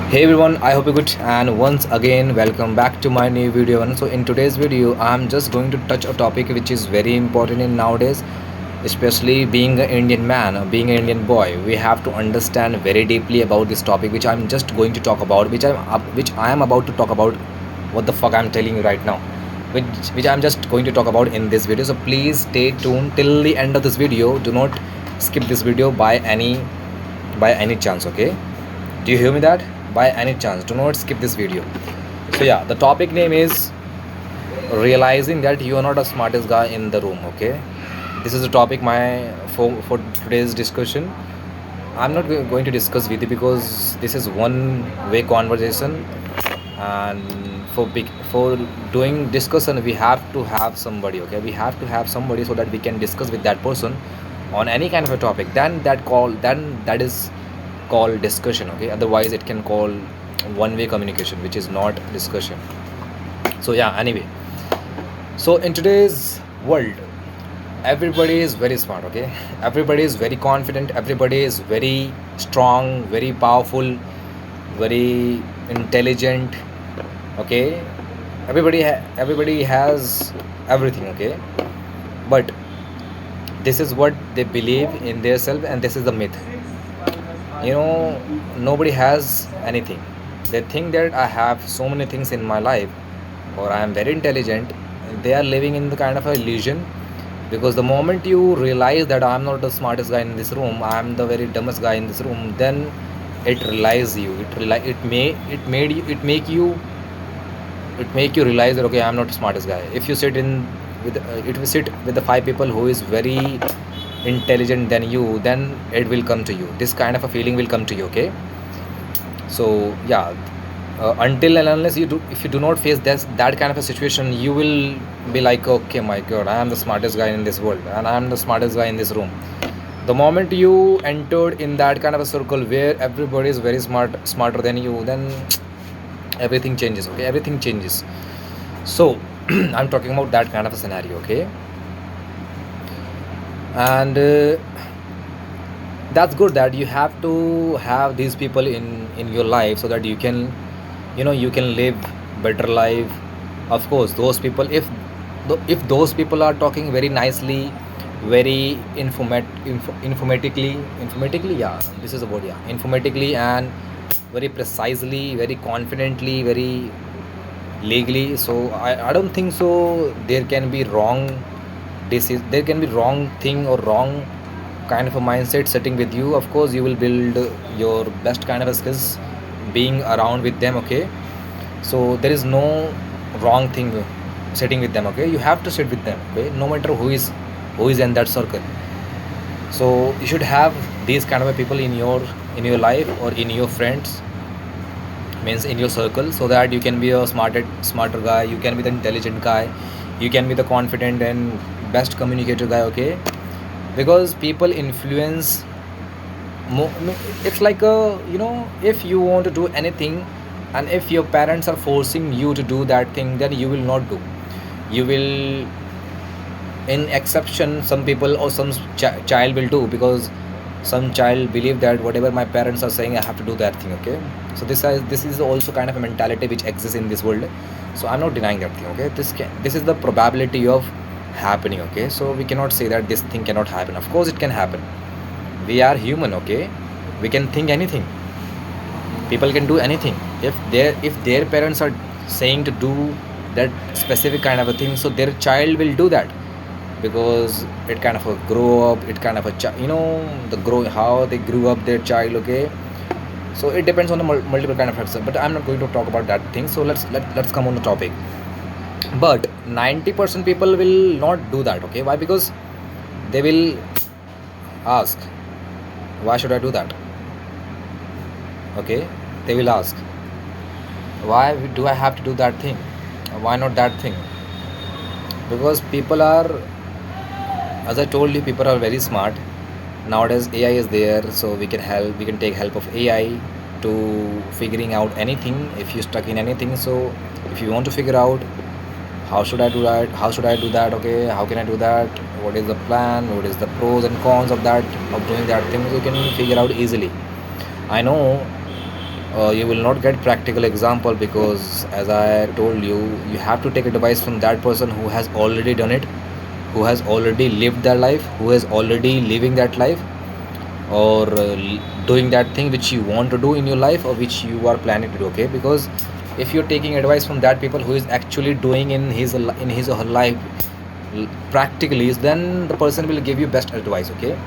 Hey everyone, I hope you're good, and once again welcome back to my new video. And so in today's video I'm just going to touch a topic which is very important in nowadays, especially being an Indian man or being an Indian boy. We have to understand very deeply about this topic which I'm just going to talk about, which I am about to talk about. What the fuck I'm telling you right now, which I'm just going to talk about in this video. So please stay tuned till the end of this video. Do not skip this video by any chance, okay? Do you hear me that? By any chance, do not skip this video. So yeah, the topic name is realizing that you are not the smartest guy in the room, okay? This is the topic for today's discussion. I'm not going to discuss with you because this is one way conversation, and for doing discussion we have to have somebody, okay? We have to have somebody so that we can discuss with that person on any kind of a topic. Then that is called discussion, okay? Otherwise it can call one way communication, which is not discussion. So yeah, anyway, so in today's world everybody is very smart, okay? Everybody is very confident, everybody is very strong, very powerful, very intelligent, okay? Everybody has everything, okay? But this is what they believe in their self, and this is the myth. Nobody has anything. They think that I have so many things in my life, or I am very intelligent. They are living in the kind of a illusion, because the moment you realize that I'm not the smartest guy in this room, I'm the very dumbest guy in this room, then it realize you it make you realize that, okay, I'm not the smartest guy. If you sit in with If you sit with the five people who is very intelligent than you, then it will come to you, this kind of a feeling will come to you, okay? So yeah, until and unless if you do not face that kind of a situation, you will be like, okay, my god, I am the smartest guy in this world, and I am the smartest guy in this room. The moment you entered in that kind of a circle where everybody is very smarter than you, then everything changes, okay? Everything changes. So I'm talking about that kind of a scenario, okay? And that's good that you have to have these people in your life so that you can live better life. Of course, those people, if those people are talking very nicely, very informatically, yeah, this is the word, yeah, informatically, and very precisely, very confidently, very legally. So I don't think so there can be wrong there can be wrong thing or wrong kind of a mindset setting with you. Of course, you will build your best kind of a skills being around with them, okay? So there is no wrong thing sitting with them, okay? You have to sit with them, okay? No matter who is in that circle. So you should have these kind of a people in your life, or in your friends, means in your circle, so that you can be a smarter guy, you can be the intelligent guy, you can be the confident and best communicator guy, okay? Because people influence it's like if you want to do anything, and if your parents are forcing you to do that thing, then you will not do. You will, in exception, some people or some child will do, because some child believe that whatever my parents are saying, I have to do that thing, okay? So this is also kind of a mentality which exists in this world. So I'm not denying that thing, okay? This is the probability of happening, okay? So we cannot say that this thing cannot happen. Of course it can happen. We are human, okay? We can think anything. People can do anything. If their parents are saying to do that specific kind of a thing, so their child will do that, because it kind of a grow up, it kind of a the grow how they grew up their child, okay? So it depends on the multiple kind of factors, but I'm not going to talk about that thing. So let's come on the topic. But 90% people will not do that, okay? Why? Because they will ask, why should I do that? Okay, they will ask, why do I have to do that thing? Why not that thing? Because people are, as I told you, people are very smart nowadays. AI is there, so we can take help of AI to figuring out anything. If you're stuck in anything, so if you want to figure out, how should I do that, how should I do that, okay, how can I do that, what is the plan, what is the pros and cons of doing that thing, you can figure out easily. I know you will not get practical example, because as I told you, you have to take advice from that person who has already done it, who has already lived their life, who is already living that life, or doing that thing which you want to do in your life, or which you are planning to do. Okay, because if you're taking advice from that people who is actually doing in his or her life practically, then the person will give you best advice. Okay,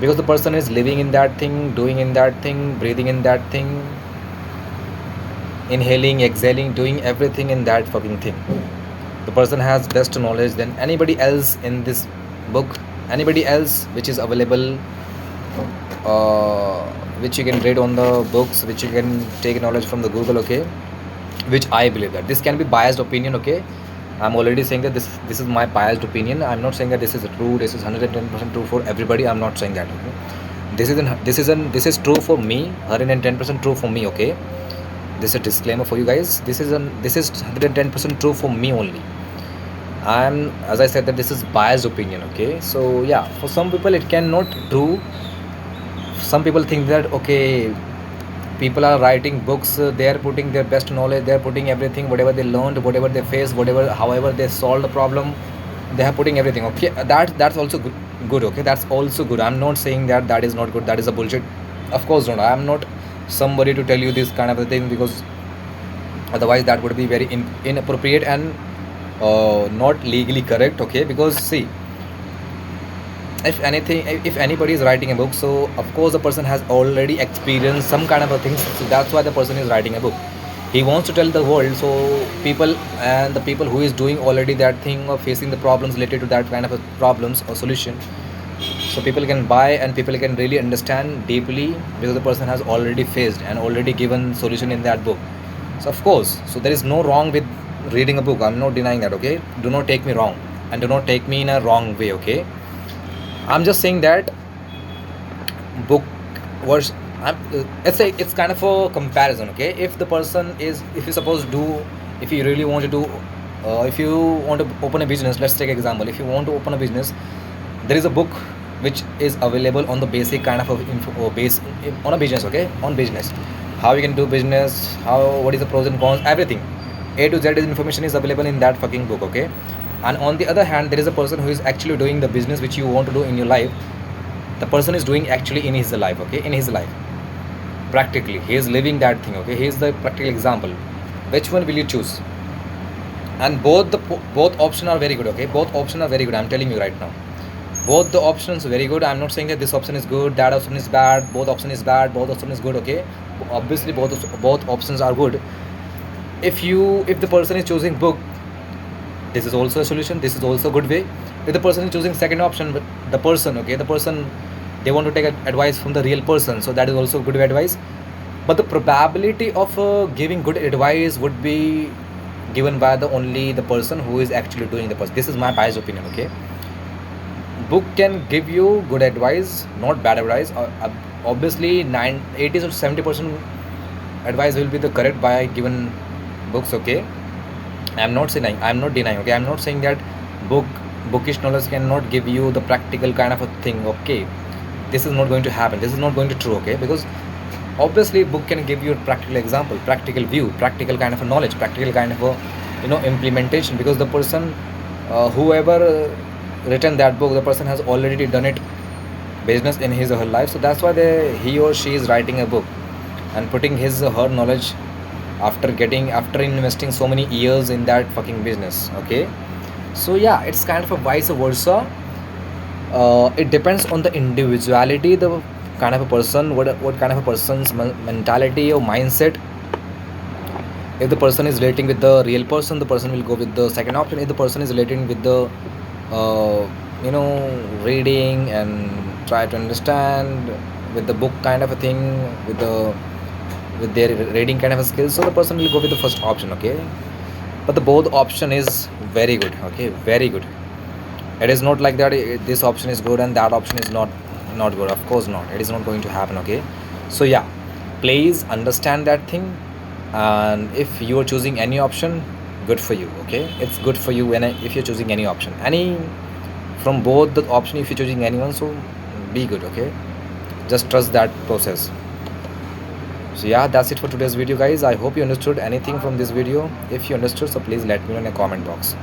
because the person is living in that thing, doing in that thing, breathing in that thing, inhaling, exhaling, doing everything in that fucking thing. The person has best knowledge than anybody else in this book, anybody else which is available, uh, which you can read on the books, which you can take knowledge from the Google. Okay, which I believe that this can be biased opinion. Okay, I'm already saying that this is my biased opinion. I'm not saying that this is true, this is 110% true for everybody. I'm not saying that. Okay, this is true for me, 110% true for me. Okay, this is a disclaimer for you guys. This is 110% true for me only. And as I said that this is biased opinion. Okay, so yeah, for some people it cannot true. Some people think that okay, people are writing books, they are putting their best knowledge, they are putting everything, whatever they learned, whatever they faced, whatever, however they solved the problem, they are putting everything. Okay, that's also good. Okay, that's also good. I'm not saying that that is not good, that is a bullshit. Of course not. I'm not somebody to tell you this kind of a thing, because otherwise that would be very inappropriate and not legally correct. Okay, because see, if anything, if anybody is writing a book, so of course the person has already experienced some kind of a thing, so that's why the person is writing a book. He wants to tell the world, so people, and the people who is doing already that thing or facing the problems related to that kind of a problems or solution, so people can buy and people can really understand deeply, because the person has already faced and already given solution in that book. So of course, so there is no wrong with reading a book. I'm not denying that. Okay, do not take me wrong, and do not take me in a wrong way. Okay, I'm just saying that book was, it's kind of a comparison. Okay, if the person is, if you suppose do, if you really want to do, if you want to open a business, let's take example. If you want to open a business, there is a book which is available on the basic kind of info or base on a business. Okay, on business, how you can do business, how, what is the pros and cons, everything A to Z is information is available in that fucking book. Okay, and on the other hand, there is a person who is actually doing the business which you want to do in your life. The person is doing actually in his life. Okay, in his life, practically he is living that thing. Okay, he is the practical example. Which one will you choose? And both options are very good. Okay, both options are very good, I'm telling you right now. Both the options are very good. I'm not saying that this option is good, that option is bad, both option is bad, both option is good. Okay, obviously both options are good. If the person is choosing book, this is also a solution, this is also a good way. If the person is choosing second option, but the person, okay, the person, they want to take advice from the real person, so that is also good advice. But the probability of giving good advice would be given by the only the person who is actually doing the person. This is my biased opinion. Okay, book can give you good advice, not bad advice. Obviously 80 or 70% advice will be the correct by given books. Okay, I'm not denying. Okay, I'm not saying that bookish knowledge cannot give you the practical kind of a thing. Okay, this is not going to happen, this is not going to true. Okay, because obviously book can give you a practical example, practical view, practical kind of a knowledge, practical kind of a implementation, because the person, whoever written that book, the person has already done it business in his or her life. So that's why he or she is writing a book and putting his or her knowledge after investing so many years in that fucking business. Okay, so yeah, it's kind of a vice versa. It depends on the individuality, the kind of a person, what kind of a person's mentality or mindset. If the person is relating with the real person, the person will go with the second option. If the person is relating with the reading and try to understand with the book kind of a thing, with their reading kind of a skill, so the person will go with the first option. Okay, but the both option is very good. Okay, very good. It is not like that this option is good and that option is not good. Of course not, it is not going to happen. Okay, so yeah, please understand that thing. And if you are choosing any option, good for you. Okay, it's good for you when if you're choosing any option, any from both the option, if you're choosing anyone, so be good. Okay, just trust that process. So yeah, that's it for today's video, guys. I hope you understood anything from this video. If you understood, so please let me know in a comment box.